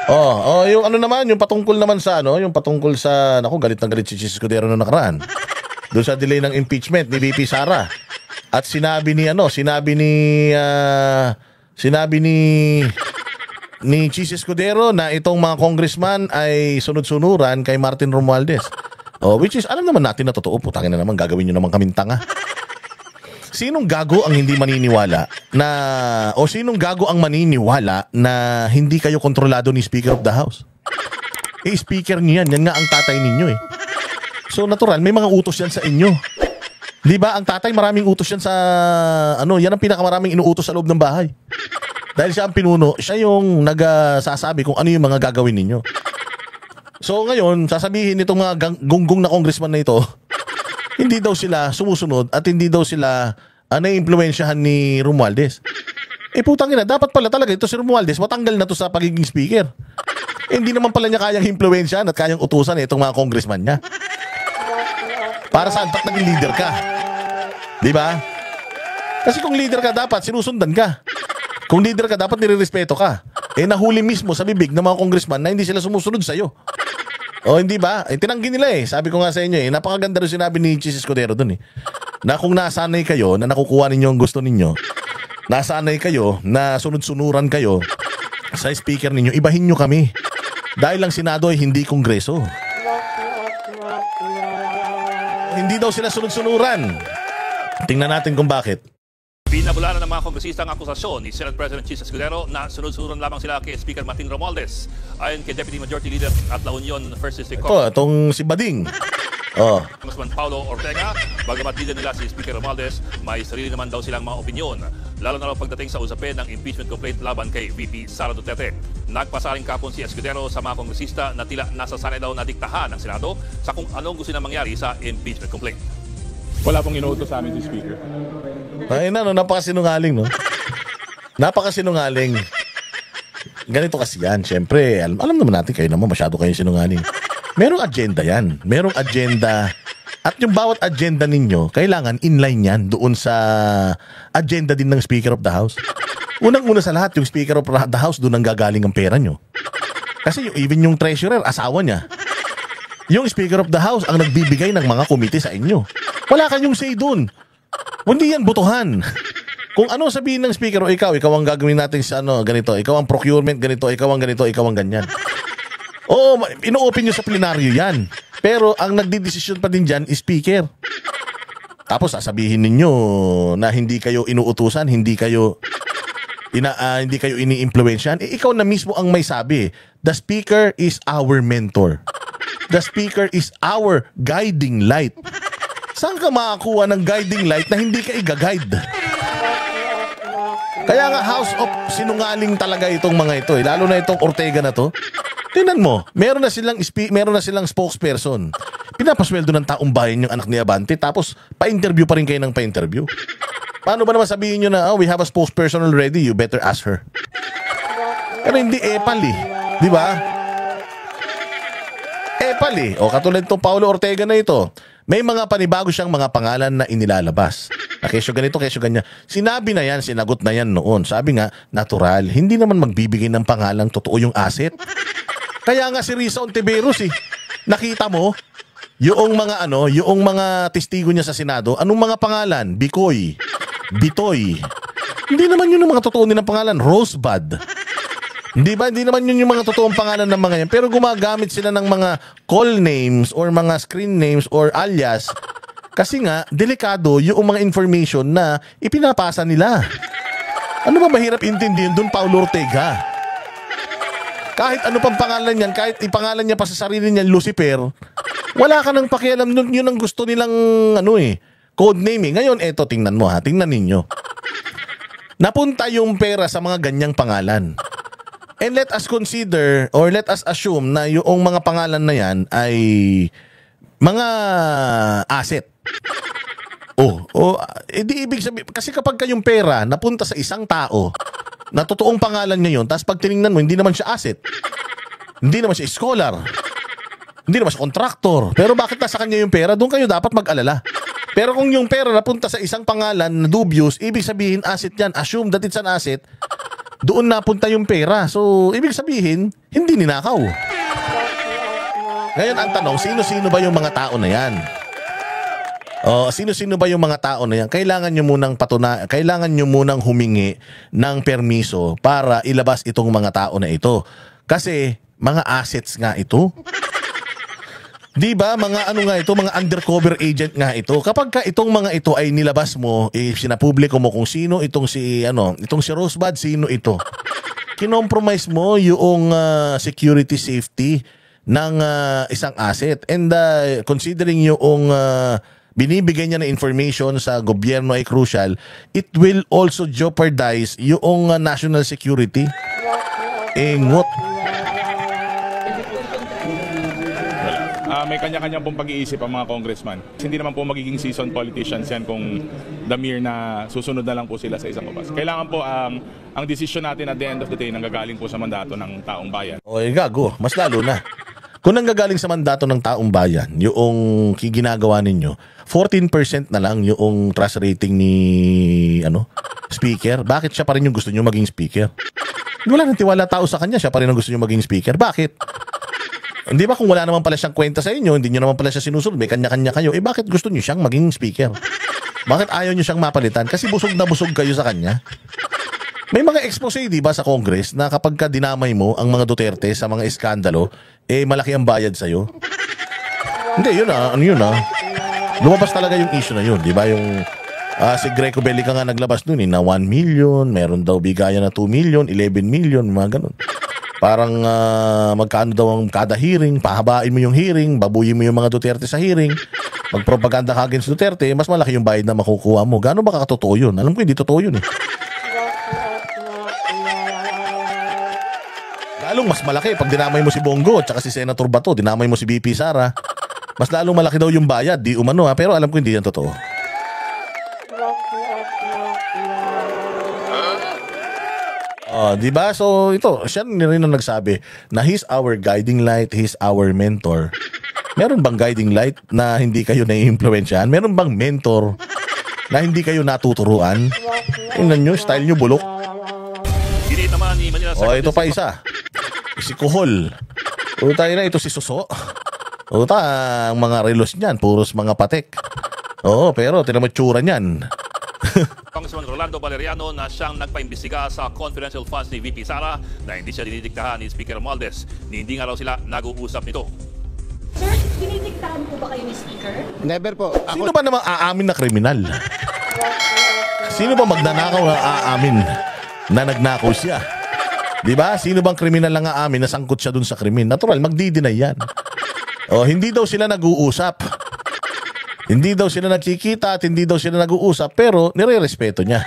Yung ano naman, yung patungkol naman sa yung patungkol sa, naku, galit na galit si Jesus Escudero noong nakaraan. Doon sa delay ng impeachment ni VP Sara. At sinabi ni Jesus Escudero na itong mga congressman ay sunod-sunuran kay Martin Romualdez. Which is, alam naman natin na totoo, putangin na naman, gagawin nyo naman kaming tanga. Sinong gago ang hindi maniniwala na, sinong gago ang maniniwala na hindi kayo kontrolado ni Speaker of the House? Speaker niyo yan nga ang tatay ninyo eh. So natural, may mga utos yan sa inyo. Di ba? Ang tatay, maraming utos yan sa, yan ang pinakamaraming inuutos sa loob ng bahay. Dahil siya ang pinuno, siya yung nagsasabi kung ano yung mga gagawin ninyo. So ngayon, sasabihin nitong mga gunggong na congressman na ito, hindi daw sila sumusunod at hindi daw sila na-impluensyahan ni Romualdez. Putang ina, dapat pala talaga ito si Romualdez, matanggal na to sa pagiging speaker. Hindi naman pala niya kayang impluensyahan at kayang utusan itong mga congressman niya. Para saan? Ba't naging leader ka? Di ba? Kasi kung leader ka, dapat sinusundan ka. Kung leader ka, dapat nirerespeto ka. Nahuli mismo sa bibig ng mga congressman na hindi sila sumusunod sa'yo. Hindi ba? Tinanggi nila eh. Sabi ko nga sa inyo napakaganda rin sinabi ni Jesus Escudero dun na kung nasanay kayo na nakukuha ninyo ang gusto ninyo, nasanay kayo na sunod-sunuran kayo sa speaker ninyo, ibahin nyo kami. Dahil ang Senado ay hindi Kongreso. Hindi daw sila sunod-sunuran. Tingnan natin kung bakit. Binabulanan ng mga kongresista ang akusasyon ni Senate President Jesus Escudero na sunod-sunuran lamang sila kay Speaker Martin Romualdez. Ayon kay Deputy Majority Leader at La Union First District Congress. Itong si Bading. Congressman Paulo Ortega, bagamat leader nila si Speaker Romualdez, may sarili naman daw silang mga opinyon, lalo na raw pagdating sa usapin ng impeachment complaint laban kay VP Sara Duterte. Nagpasaring kapon si Escudero sa mga kongresista na tila nasasanay daw na diktahan ng Senado sa kung anong gusto na mangyari sa impeachment complaint. Wala pong inuutos sa amin si Speaker. Napakasinungaling, no? Napakasinungaling. Ganito kasi yan. Siyempre, alam naman natin kayo naman, masyado kayong sinungaling. Merong agenda yan. Merong agenda. At yung bawat agenda ninyo, kailangan inline yan doon sa agenda din ng Speaker of the House. Unang-una sa lahat, yung Speaker of the House, doon ang gagaling ang pera nyo. Kasi even yung treasurer, asawa niya. Yung Speaker of the House ang nagbibigay ng mga komite sa inyo. Wala kayong say doon. Hindi yan botohan. Kung ano sabihin ng speaker, ikaw ang gagawin natin sa ganito, ikaw ang procurement ganito, ikaw ang ganito, ikaw ang ganyan. Ino-open nyo sa plenaryo yan. Pero ang nagdidesisyon pa din dyan is speaker. Tapos sasabihin ninyo na hindi kayo inuutusan, hindi kayo ini-impluensyahan. Ikaw na mismo ang may sabi. The speaker is our mentor. The speaker is our guiding light. Saan ka makakuha ng guiding light na hindi ka i-guide? Kaya nga house of sinungaling talaga itong mga ito. Lalo na itong Ortega na to. Tingnan mo, meron na silang spokesperson. Pinapasweldo ng taong bayan yung anak ni Abante, tapos pa-interview pa rin kayo ng pa-interview. Paano ba naman sabihin nyo na, we have a spokesperson already, you better ask her. Pero hindi epal Di ba? Epal katulad itong Paulo Ortega na ito. May mga panibago siyang mga pangalan na inilalabas. Kesyo ganito, kesyo ganyan. Sinabi na yan, sinagot na yan noon. Sabi nga, natural. Hindi naman magbibigay ng pangalang totoo yung asset. Kaya nga si Risa Ontiveros nakita mo, yung mga testigo niya sa Senado, anong mga pangalan? Bikoy, Bitoy. Hindi naman yun ang mga totoo nilang pangalan. Rosebud. Hindi ba? Hindi naman yun yung mga totoong pangalan ng mga yan. Pero gumagamit sila ng mga call names or mga screen names or alias. Kasi nga, delikado yung mga information na ipinapasa nila. Ano ba mahirap intindihin doon, Paulo Ortega? Kahit ano pang pangalan niyan, kahit ipangalan niya pa sa sarili niya, Lucifer, wala ka nang pakialam nun. Yun ang gusto nilang code name. Ngayon, eto, tingnan mo tingnan ninyo. Napunta yung pera sa mga ganyang pangalan. And let us consider or let us assume na yung mga pangalan na yan ay mga asset. Di ibig sabihin, kasi kapag kayong pera napunta sa isang tao na totoong pangalan niya yun, tapos pag tinignan mo, hindi naman siya asset. Hindi naman siya scholar. Hindi naman siya contractor. Pero bakit nasa kanya yung pera? Doon kayo dapat mag-alala. Pero kung yung pera napunta sa isang pangalan na dubious, ibig sabihin asset yan. Assume that it's an asset. doon napunta yung pera. So, ibig sabihin, hindi ninakaw. Ngayon, ang tanong, sino-sino ba yung mga tao na yan? Sino-sino ba yung mga tao na yan? Kailangan nyo munang humingi ng permiso para ilabas itong mga tao na ito. Kasi, mga assets nga ito. Di ba? Mga ano nga ito, mga undercover agent nga ito. Kapag ka itong mga ito ay nilabas mo, sinapubliko mo kung sino itong si Rosebud, sino ito. Kinompromise mo yung security safety ng isang asset. And considering yung binibigyan niya na information sa gobyerno ay crucial, it will also jeopardize yung national security. Ngot. May kanya-kanya pong pag-iisip ang mga congressman. Hindi naman po magiging seasoned politicians yan kung the mere na susunod na lang po sila sa isang babas. Kailangan po ang decision natin at the end of the day nanggagaling po sa mandato ng taong bayan. Gago, mas lalo na. Kung nanggagaling sa mandato ng taong bayan, yung ginagawa ninyo, 14% na lang yung trust rating ni speaker. Bakit siya pa rin yung gusto nyo maging speaker? Wala nang tiwala tao sa kanya, siya pa rin ang gusto nyo maging speaker. Bakit? Hindi ba kung wala naman pala siyang kwenta sa inyo, hindi nyo naman pala siya sinusunod, may kanya-kanya kayo, bakit gusto nyo siyang maging speaker? Bakit ayaw nyo siyang mapalitan? Kasi busog na busog kayo sa kanya. May mga expose, di ba, sa Congress na kapag ka dinamay mo ang mga Duterte sa mga iskandalo, malaki ang bayad sa'yo. Hindi, yun lumabas talaga yung issue na yun, di ba? Yung si Greco Bellica nga naglabas dun na 1 million, meron daw bigayan na 2 million, 11 million, mga ganun. Parang magkano daw ang kada hearing, pahabain mo yung hearing, babuyin mo yung mga Duterte sa hearing, magpropaganda ka against Duterte, mas malaki yung bayad na makukuha mo. Gano'n ba kakatotoo yun? Alam ko hindi totoo yun eh. Lalong mas malaki pag dinamay mo si Bongo at saka si Senator Bato, dinamay mo si BP Sara, mas lalong malaki daw yung bayad, di umano pero alam ko hindi yan totoo. Di ba? So ito, siya rin ang nagsabi na he's our guiding light, he's our mentor. Meron bang guiding light na hindi kayo naiimpluwensyahan? Meron bang mentor na hindi kayo natuturuan? Tingnan nyo, style nyo bulok. Ito pa isa. Si Kuhol. Ito si Suso. Ang mga relos niyan, puros mga patek. Pero tinamatsura niyan. Congressman Rolando Valeriano na siyang nagpaimbestiga sa confidential funds ni VP Sara na hindi siya dinidiktahan ni Speaker Romualdez. Hindi nga raw sila nag-uusap nito. Sir, dinidiktahan po ba kayo ni Speaker? Never po. Sino ba namang aamin na kriminal? Sino ba magnanakaw na aamin na nagnakaw siya? Di ba? Sino bang kriminal lang aamin na sangkot siya dun sa krimen? Natural, magdi-deny yan. Hindi daw sila nag-uusap. Hindi daw sila nagkikita at hindi daw sila nag-uusap pero nire-respeto niya.